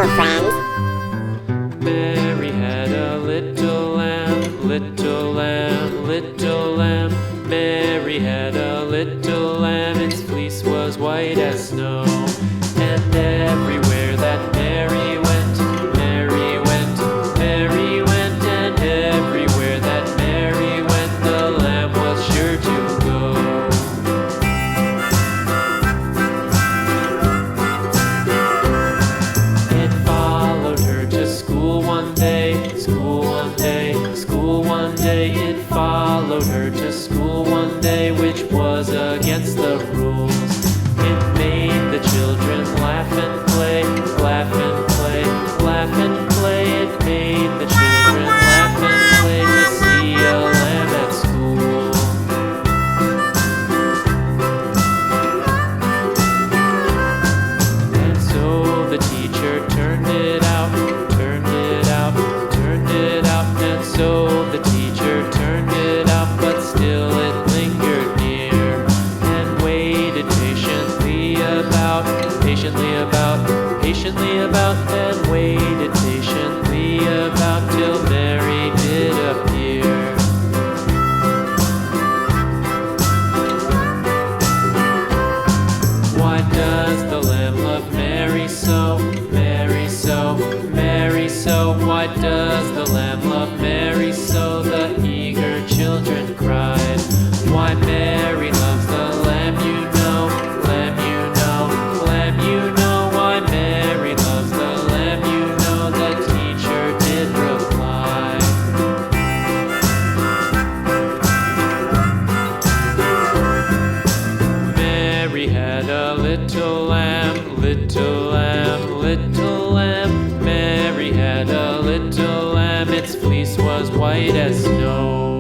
Watercolor friends. Mary had a little lamb, little lamb, little lamb. Mary had a little lamb, its fleece was white as snow. And everywhere that Mary went, Mary went, Mary went. And everywhere that Mary went, the lamb was sure to go. It followed her to school one day, school one day, school one day. It followed her to school one day, which was against the rules. It made the children laugh and play, laugh and play, laugh and play. It made the children laugh and play to see a lamb at school. And so the teacher turned it out, turned it out, turned it out. And so the teacher turned it out, but still it lingered near and waited patiently about, patiently about, and waited patiently about till Mary did appear. Why does the lamb love Mary so, Mary so, Mary so? Why does the lamb love Mary so? The eager children cried. Why Mary loves the lamb, you know, lamb, you know, lamb, you know. Why Mary loves the lamb, you know, the teacher did reply. Mary had a little lamb, little lamb, little lamb. Mary had a little lamb, its fleece was white as snow.